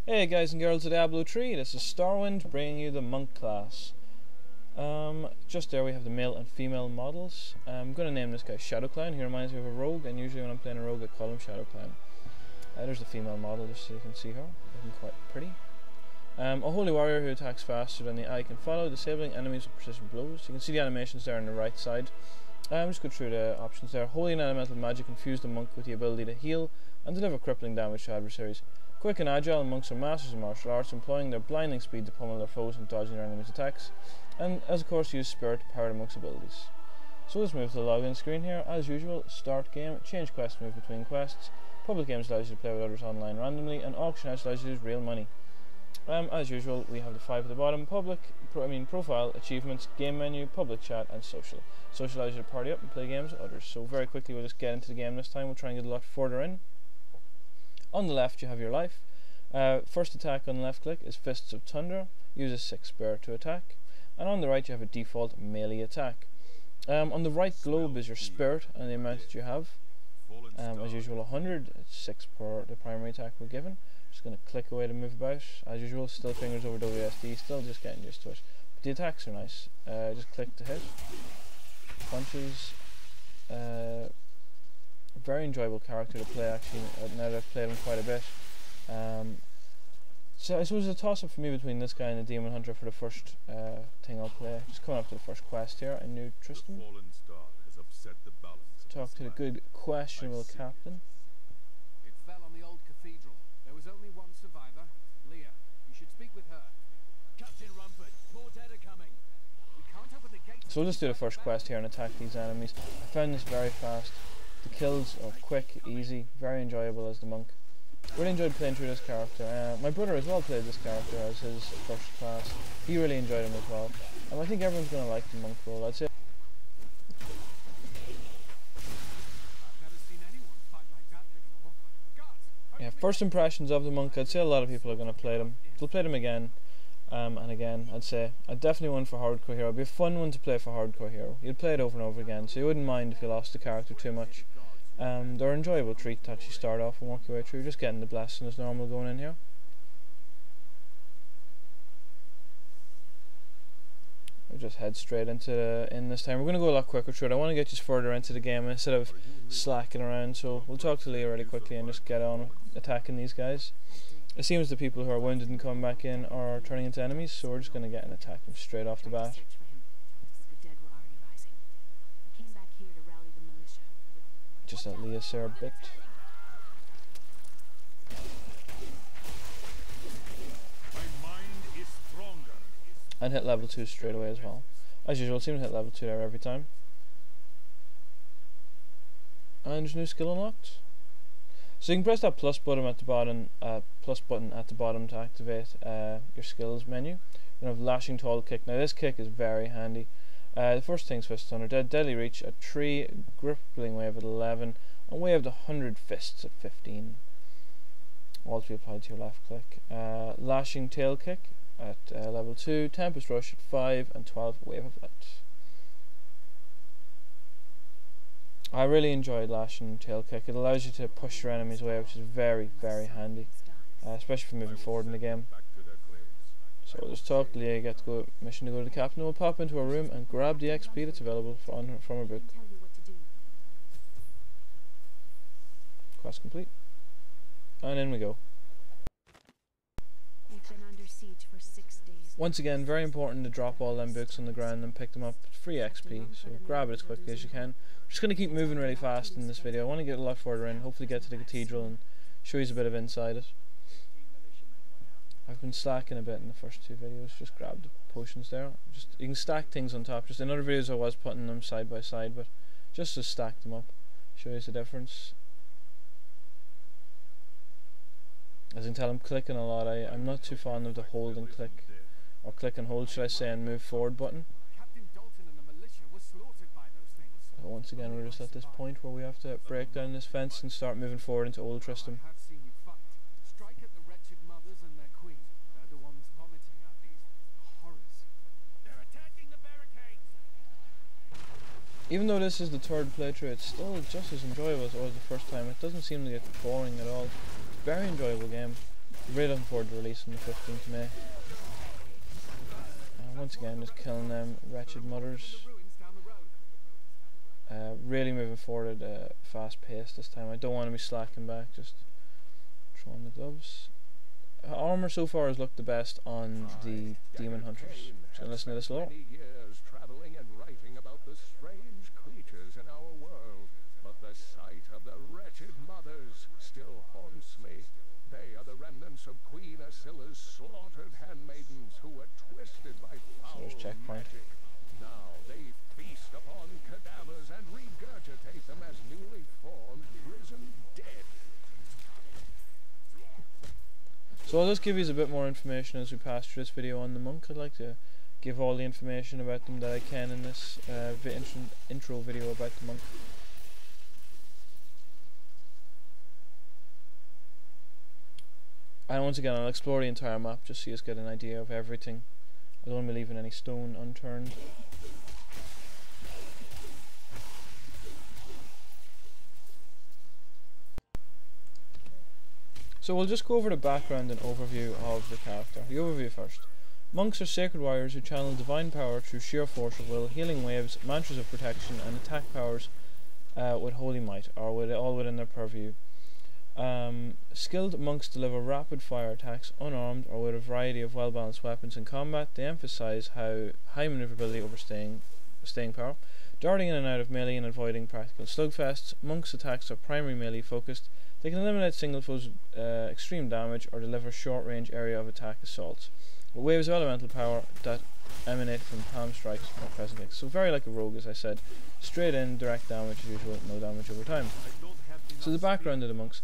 Hey guys and girls of Diablo 3, this is Starwind bringing you the monk class. Just there we have the male and female models. I'm going to name this guy Shadow Clown. He reminds me of a rogue, and usually when I'm playing a rogue I call him Shadow Clown. There's the female model, just so you can see her, looking quite pretty. A holy warrior who attacks faster than the eye can follow, disabling enemies with precision blows. You can see the animations there on the right side. Just go through the options there. Holy and elemental magic infuse the monk with the ability to heal and deliver crippling damage to adversaries. Quick and agile, monks are masters of martial arts, employing their blinding speed to pummel their foes and dodging their enemies' attacks, and as of course use spirit to power the monk's abilities. So let's move to the login screen here. As usual, start game, change quest to move between quests, public games allows you to play with others online randomly, and auction house allows you to use real money. As usual, we have the 5 at the bottom: profile, achievements, game menu, public chat, and social. Social allows you to party up and play games with others. So very quickly we'll just get into the game this time. We'll try and get a lot further in. On the left you have your life. First attack on the left click is Fists of Thunder. Uses 6 spirit to attack. And on the right you have a default melee attack. On the right globe is your spirit and the amount that you have. As usual 100, it's 6 per the primary attack we're given. Just going to click away to move about. As usual, still fingers over WSD, still just getting used to it. But the attacks are nice. Just click to hit. Punches. Very enjoyable character to play actually, now that I've played him quite a bit. So I suppose it's a toss up for me between this guy and the Demon Hunter for the first thing I'll play. Just coming up to the first quest here, in New Tristan. Talk to the good questionable captain. It fell on the old cathedral. There was only one survivor, Leah. You should speak with her. Captain Rumpert, more dead are coming. We can't open the gate. So we'll just do the first quest here and attack these enemies. I found this very fast. The kills are quick, easy, very enjoyable as the monk. Really enjoyed playing through this character. My brother as well played this character as his first class. He really enjoyed him as well. I think everyone's going to like the monk role. I'd say. Yeah, first impressions of the monk, I'd say a lot of people are going to play them. They'll play them again and again. I'd say definitely one for hardcore hero. It'd be a fun one to play for hardcore hero. You'd play it over and over again, so you wouldn't mind if you lost the character too much. They're an enjoyable treat to actually start off and work your way through. Just getting the blessing as normal going in here. We'll just head straight into this time. We're going to go a lot quicker through it. I want to get you further into the game instead of slacking around, so we'll talk to Leah really quickly and just get on attacking these guys. It seems the people who are wounded and coming back in are turning into enemies, so we're just going to get an attack them straight off the bat. Just let Leah sir a bit. And hit level 2 straight away as well. As usual, seem to hit level 2 there every time. And there's a new skill unlocked. So you can press that plus button at the bottom, to activate your skills menu. You have Lashing Tall Kick. Now this kick is very handy. The first thing's Fist of Thunder, Deadly Reach at 3, Gripping Wave at 11, and Wave to 100 Fists at 15. All to be applied to your left click. Lashing Tail Kick at level 2, Tempest Rush at 5, and 12 Wave of Light. I really enjoyed Lashing Tail Kick. It allows you to push your enemies away, which is very, very handy, especially for moving forward in the game. So we'll just talk to Leah, get to go mission to go to the captain, and we'll pop into our room and grab the XP that's available from her book. Quest complete. And in we go. Once again, very important to drop all them books on the ground and pick them up. Free XP, so grab it as quickly as you can. We're just going to keep moving really fast in this video. I want to get a lot further in, hopefully get to the cathedral and show you a bit of inside it. I've been slacking a bit in the first 2 videos. Just grab the potions there. You can stack things on top. Just in other videos I was putting them side by side, but just to stack them up, show you the difference. As you can tell, I'm clicking a lot. I'm not too fond of the hold and click, or click and hold should I say, and move forward button. So once again we're just at this point where we have to break down this fence and start moving forward into Old Tristram. Even though this is the 3rd playthrough, it's still just as enjoyable as it was the first time. It doesn't seem to get boring at all. Very enjoyable game. Really looking forward to releasing the 15th of May. Once again, just killing them wretched mothers. Really moving forward at a fast pace this time. I don't want to be slacking back, just throwing the gloves. Armor so far has looked the best on the demon hunters. So listen to this lore. Years traveling and writing about the strange creatures in our world, but the sight of the wretched mothers still haunts me. They are the remnants of Queen Asilla's slaughtered handmaidens who were twisted by foul magic. Now they feast upon cadavers and regurgitate them as newly formed, risen dead. So I'll just give you a bit more information as we pass through this video on the monk. I'd like to give all the information about them that I can in this intro video about the monk. And once again, I'll explore the entire map just so you get an idea of everything. I don't want to be leaving any stone unturned. So we'll just go over the background and overview of the character. The overview first. Monks are sacred warriors who channel divine power through sheer force of will, healing waves, mantras of protection, and attack powers with holy might, or all within their purview. Skilled monks deliver rapid fire attacks unarmed or with a variety of well balanced weapons in combat. They emphasize how high maneuverability over staying power, darting in and out of melee and avoiding practical slugfests. Monks' attacks are primary melee focused. They can eliminate single foes' extreme damage or deliver short range area of attack assaults with waves of elemental power that emanate from palm strikes or present kicks. So very like a rogue, as I said, straight in, direct damage as usual, no damage over time. So the background of the monks.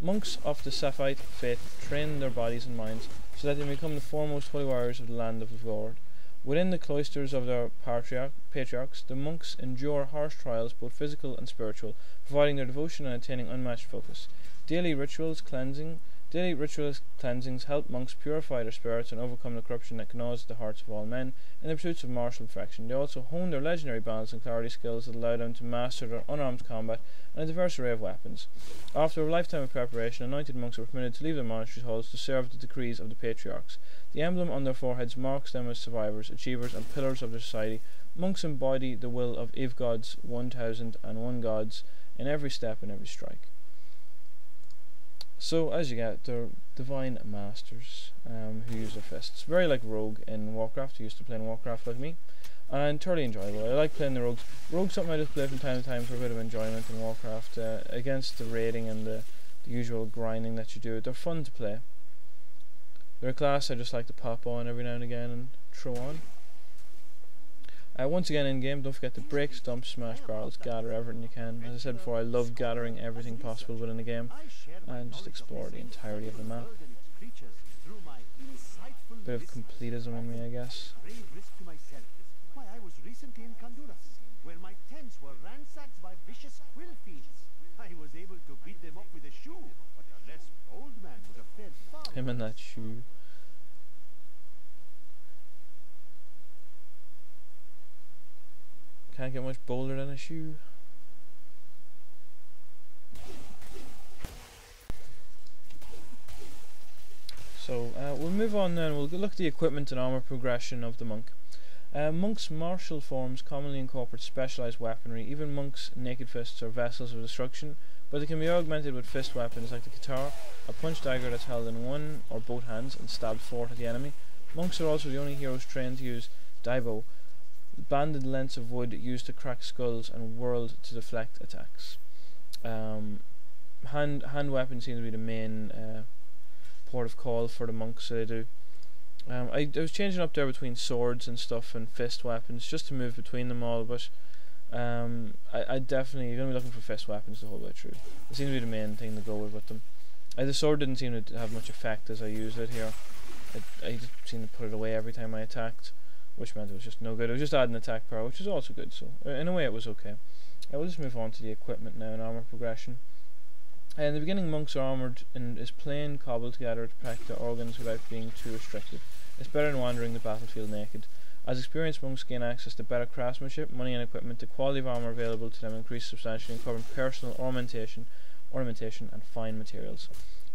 Monks of the Saphite faith train their bodies and minds so that they become the foremost holy warriors of the land of the Lord. Within the cloisters of their patriarchs, the monks endure harsh trials, both physical and spiritual, providing their devotion and attaining unmatched focus. Daily ritualist cleansings help monks purify their spirits and overcome the corruption that gnaws the hearts of all men in the pursuits of martial perfection. They also hone their legendary balance and clarity skills that allow them to master their unarmed combat and a diverse array of weapons. After a lifetime of preparation, anointed monks are permitted to leave their monastery halls to serve the decrees of the patriarchs. The emblem on their foreheads marks them as survivors, achievers, and pillars of their society. Monks embody the will of Eve God's 1001 gods in every step and every strike. So, as you get, they're divine masters who use their fists. Very like Rogue in Warcraft, who used to play in Warcraft like me. And thoroughly enjoyable. I like playing the Rogues. Rogue's something I just play from time to time for a bit of enjoyment in Warcraft. Against the raiding and the usual grinding that you do, they're fun to play. They're a class I just like to pop on every now and again and throw on. Once again in game, don't forget to break, stomp, smash barrels, gather everything you can. As I said before, I love gathering everything possible within a game and just explore the entirety of the map. Bit of completism in me, I guess. I was recently in Honduras, where my tents were ransacked by vicious quill thieves. I was able to beat them up with a shoe, but a less bold man would have fared far. Him and that shoe. Can't get much bolder than a shoe. So we'll move on then. We'll look at the equipment and armor progression of the monk. Monks' martial forms commonly incorporate specialized weaponry. Even monks' naked fists are vessels of destruction, but they can be augmented with fist weapons like the guitar, a punch dagger that's held in one or both hands and stabbed forth at the enemy. Monks are also the only heroes trained to use Diablo, banded lengths of wood used to crack skulls and whirled to deflect attacks. Hand weapons seem to be the main port of call for the monks, so they do. I was changing up there between swords and stuff and fist weapons just to move between them all, but I definitely, you're going to be looking for fist weapons the whole way through. It seems to be the main thing to go with them. The sword didn't seem to have much effect as I used it here. I just seemed to put it away every time I attacked, which meant it was just no good. It was just adding attack power, which is also good, so in a way it was okay. We'll just move on to the equipment now and armor progression. In the beginning, monks are armoured and is plain cobbled together to protect their organs without being too restrictive. It's better than wandering the battlefield naked. As experienced monks gain access to better craftsmanship, money and equipment, the quality of armour available to them increases substantially, covering personal ornamentation and fine materials.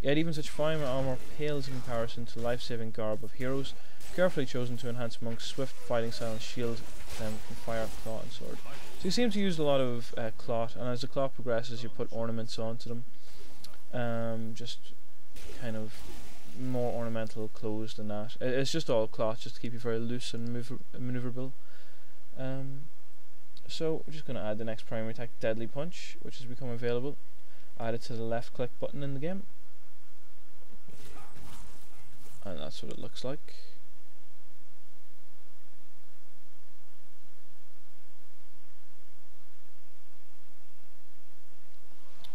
Yet even such fine armour pales in comparison to the life-saving garb of heroes, carefully chosen to enhance monks' swift fighting style and shield them from fire, claw and sword. So you seem to use a lot of cloth, and as the cloth progresses you put ornaments onto them. Just kind of more ornamental clothes than that. It's just all cloth, just to keep you very loose and maneuverable. So we're just going to add the next primary attack, Deadly Punch, which has become available. Add it to the left click button in the game. And that's what it looks like.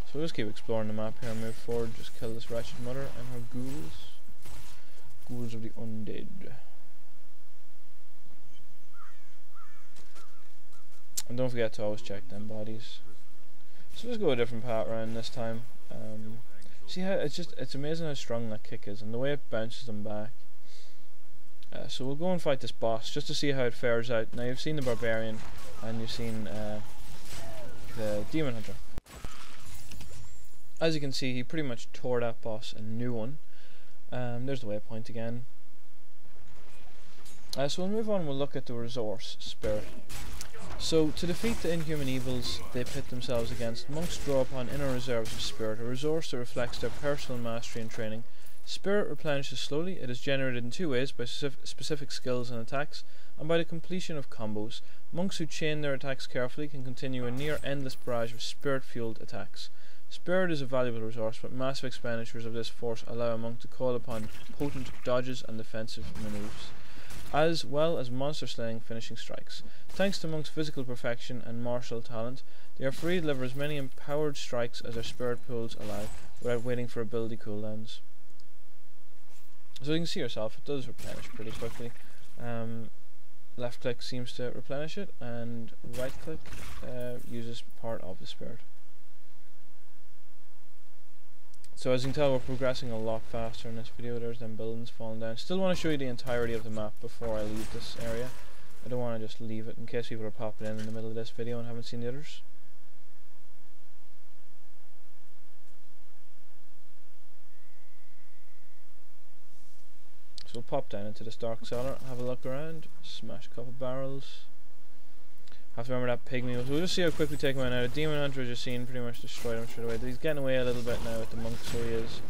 So we'll just keep exploring the map here and move forward. Just kill this wretched mother and her ghouls. Ghouls of the undead. And don't forget to always check them bodies. So let's go a different path around this time. See how it's amazing how strong that kick is and the way it bounces them back. So we'll go and fight this boss just to see how it fares out. Now you've seen the barbarian and you've seen the demon hunter. As you can see, he pretty much tore that boss a new one. There's the waypoint again. So we'll move on, we'll look at the resource spirit. So to defeat the inhuman evils they pit themselves against, monks draw upon inner reserves of spirit, a resource that reflects their personal mastery and training. Spirit replenishes slowly. It is generated in two ways, by specific skills and attacks, and by the completion of combos. Monks who chain their attacks carefully can continue a near endless barrage of spirit-fueled attacks. Spirit is a valuable resource, but massive expenditures of this force allow a monk to call upon potent dodges and defensive maneuvers, as well as monster slaying finishing strikes. Thanks to monks' physical perfection and martial talent, they are free to deliver as many empowered strikes as their spirit pools allow, without waiting for ability cooldowns. So you can see yourself, it does replenish pretty quickly. Left click seems to replenish it, and right click uses part of the spirit. So as you can tell, we're progressing a lot faster in this video. There's them buildings falling down. Still want to show you the entirety of the map before I leave this area. I don't want to just leave it in case people are popping in the middle of this video and haven't seen the others. So we'll pop down into this dark cellar, have a look around, smash a couple barrels. Have to remember that pygmy. So we'll just see how quick we take him out. Now the demon hunter, as you've seen, pretty much destroyed him straight away. He's getting away a little bit now with the monk, so he is.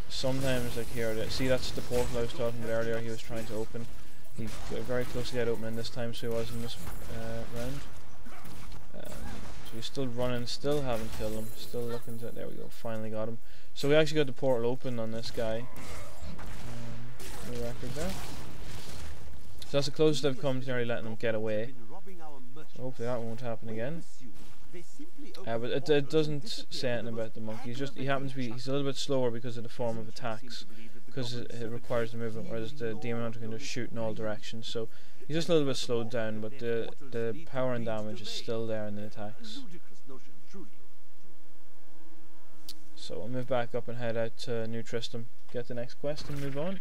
Sometimes, like here, see, that's the portal I was talking about earlier. He was trying to open. He got very close to get opening this time, so he was in this round. So he's still running, still haven't killed him. Still looking to. There we go. Finally got him. So we actually got the portal open on this guy. New record there. So that's the closest I've come to nearly letting him get away. So hopefully that won't happen again. But it doesn't say anything about the monkey. He happens to be, he's a little bit slower because of the form of attacks, because it requires the movement, whereas the demon hunter can just shoot in all directions. So he's just a little bit slowed down, but the power and damage is still there in the attacks. So we'll move back up and head out to New Tristram, get the next quest and move on.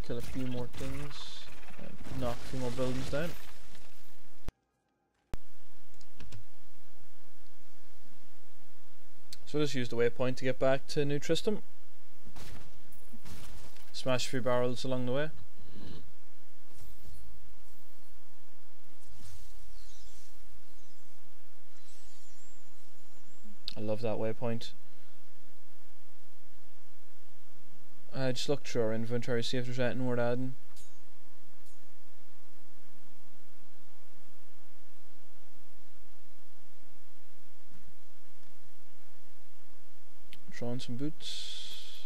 Kill a few more things, and knock a few more buildings down. So just use the waypoint to get back to New Tristram. Smash a few barrels along the way. I love that waypoint. Just look through our inventory, see if there's anything worth adding. Throw on some boots,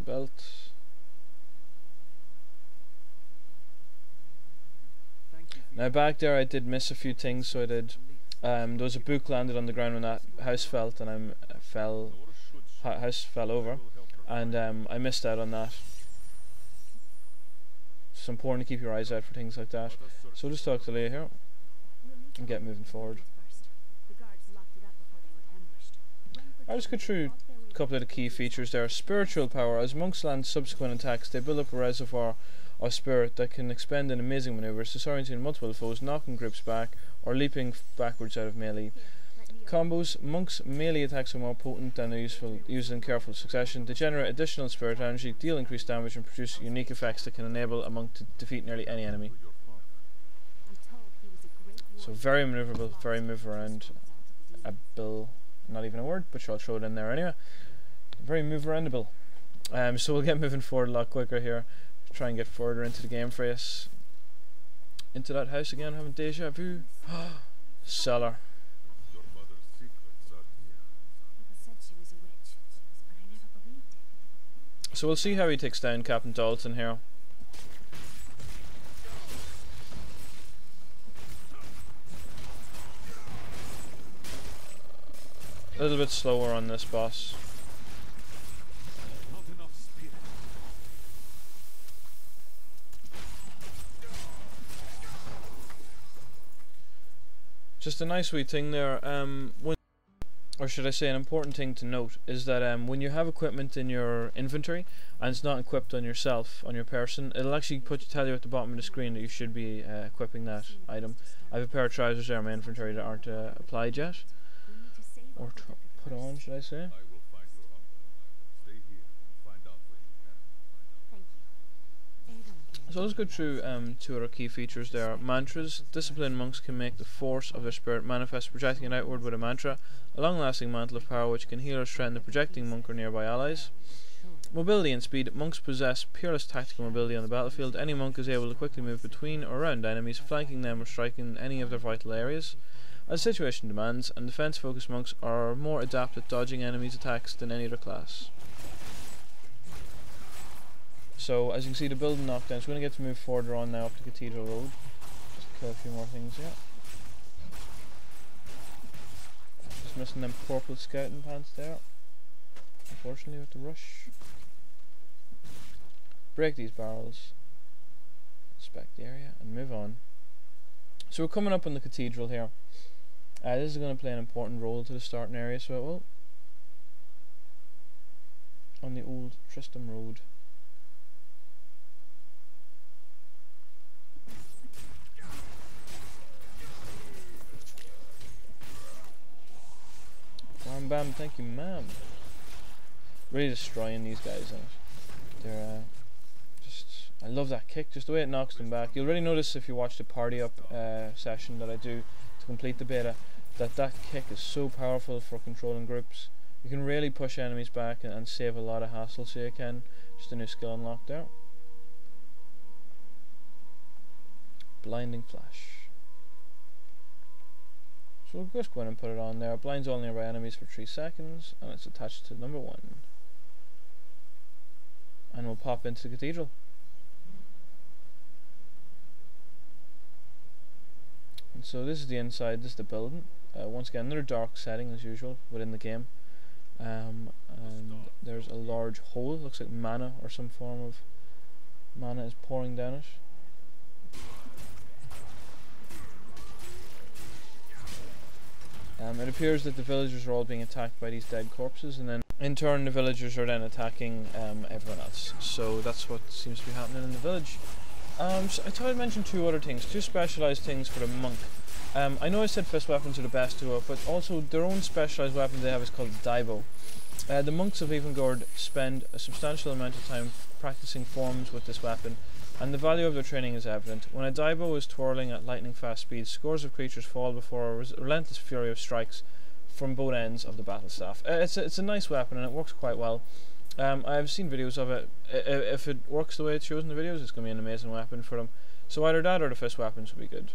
belt. Now back there I did miss a few things, so I did. There was a book landed on the ground when that house fell, and house fell over, and I missed out on that. It's important to keep your eyes out for things like that. So just talk to Leah here and get moving forward. I'll just go through a couple of the key features there. Spiritual power. As monks land subsequent attacks, they build up a reservoir of spirit that can expend in amazing maneuvers, disorienting multiple foes, knocking groups back, or leaping backwards out of melee. Combos. Monks' melee attacks are more potent than used in careful succession. They generate additional spirit energy, deal increased damage, and produce unique effects that can enable a monk to defeat nearly any enemy. So very maneuverable, very move around able. Not even a word, but I'll throw it in there anyway. Very move aroundable. So we'll get moving forward a lot quicker here. Try and get further into the game for us. Into that house again, having deja vu. Cellar. So we'll see how he takes down Captain Dalton here. A little bit slower on this boss. Just a nice wee thing there. Or should I say, an important thing to note is that when you have equipment in your inventory and it's not equipped on yourself, on your person, it'll actually tell you at the bottom of the screen that you should be equipping that item. I have a pair of trousers there in my inventory that aren't applied yet, or put on, should I say. So let's go through two other key features there. Mantras. Disciplined monks can make the force of their spirit manifest, projecting it outward with a mantra, a long-lasting mantle of power which can heal or strengthen the projecting monk or nearby allies. Mobility and speed. Monks possess peerless tactical mobility on the battlefield. Any monk is able to quickly move between or around enemies, flanking them or striking any of their vital areas, as the situation demands, and defense-focused monks are more adept at dodging enemies' attacks than any other class. So, as you can see, the building knockdown. So we're going to get to move further on now up the Cathedral Road. Just kill a few more things here. Just missing them purple scouting pants there. Unfortunately, with the rush. Break these barrels. Inspect the area and move on. So we're coming up on the Cathedral here. This is going to play an important role to the starting area, so it will. On the old Tristram Road. Bam bam, thank you ma'am. Really destroying these guys in it. They're I love that kick, just the way it knocks them back. You'll really notice if you watch the party up session that I do to complete the beta, that kick is so powerful for controlling groups. You can really push enemies back and save a lot of hassle, so you can. Just a new skill unlocked there. Blinding Flash. So we'll just go in and put it on there. Blinds all nearby enemies for 3 seconds, and it's attached to number 1. And we'll pop into the Cathedral. And so this is the inside, this is the building. Once again, another dark setting as usual within the game. And there's a large hole, looks like mana or some form of mana is pouring down it. It appears that the villagers are all being attacked by these dead corpses, and then in turn the villagers are then attacking everyone else. So that's what seems to be happening in the village. So I thought I'd mention two other things, two specialised things for the monk. I know I said fist weapons are the best to but also their own specialised weapon they have is called Diablo. The monks of Evengard spend a substantial amount of time practicing forms with this weapon, and the value of their training is evident. When a Diablo is twirling at lightning fast speed, scores of creatures fall before a relentless fury of strikes from both ends of the battle staff. It's a nice weapon and it works quite well. I've seen videos of it. If it works the way it shows in the videos, it's going to be an amazing weapon for them. So either that or the fist weapons would be good.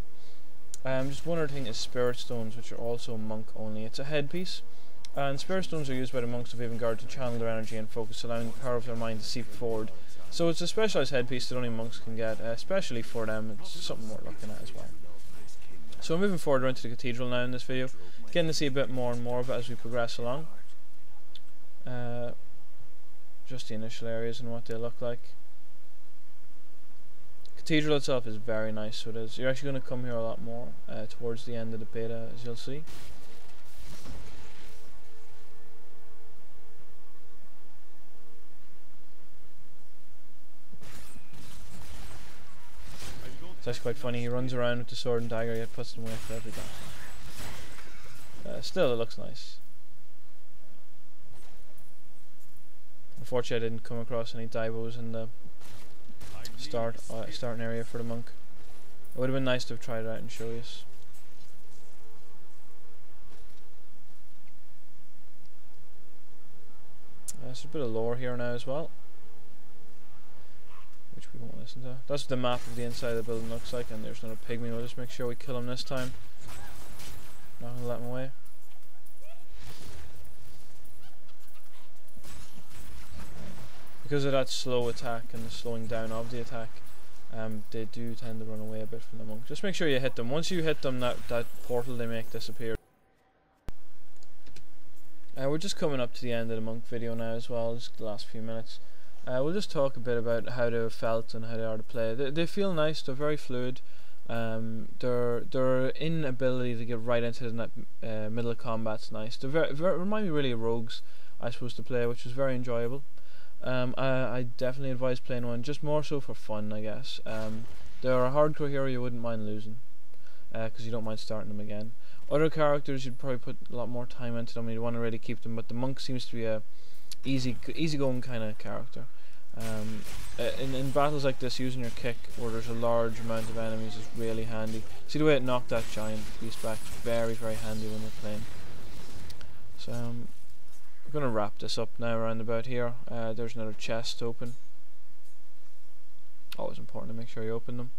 Just one other thing is Spirit Stones, which are also monk only. It's a headpiece, and Spirit Stones are used by the monks of Evengard to channel their energy and focus, allowing the power of their mind to seep forward. So it's a specialised headpiece that only monks can get, especially for them. It's something worth looking at as well. So we're moving further into the cathedral now in this video, getting to see a bit more and more of it as we progress along. Just the initial areas and what they look like. Cathedral itself is very nice, so it is. You're actually going to come here a lot more towards the end of the beta, as you'll see. It's actually quite funny. He runs around with the sword and dagger, yet puts them away for every battle. Still, it looks nice. Unfortunately, I didn't come across any Diablos in the starting area for the monk. It would have been nice to have tried it out and show you. There's a bit of lore here now as well, which we won't listen to. That's what the map of the inside of the building looks like, and there's another pygmy. We'll just make sure we kill him this time. Not gonna let him away. Because of that slow attack and the slowing down of the attack, they do tend to run away a bit from the monk. Just make sure you hit them. Once you hit them, that portal they make disappear. We're just coming up to the end of the monk video now as well, just the last few minutes. We'll just talk a bit about how they felt and how they are to play. They feel nice, they're very fluid. Their inability to get right into the middle of combat's nice. They remind me really of rogues I suppose to play, which was very enjoyable. I definitely advise playing one, just more so for fun, I guess. They're a hardcore hero you wouldn't mind losing, because you don't mind starting them again. Other characters you'd probably put a lot more time into them, you'd want to really keep them, but the monk seems to be a easygoing kind of character. In battles like this, using your kick where there's a large amount of enemies is really handy. See the way it knocked that giant beast back? Very, very handy when you're playing. So we're going to wrap this up now around about here. There's another chest open. Always important to make sure you open them.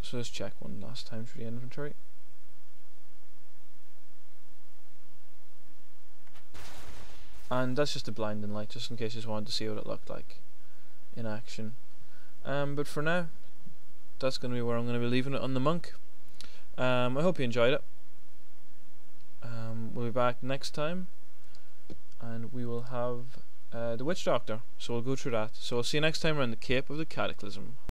So let's check one last time through the inventory. And that's just a blinding light, just in case you just wanted to see what it looked like in action. But for now, that's going to be where I'm going to be leaving it on the monk. I hope you enjoyed it. We'll be back next time, and we will have the witch doctor, so we'll go through that. So I'll see you next time around the Cape of the Cataclysm.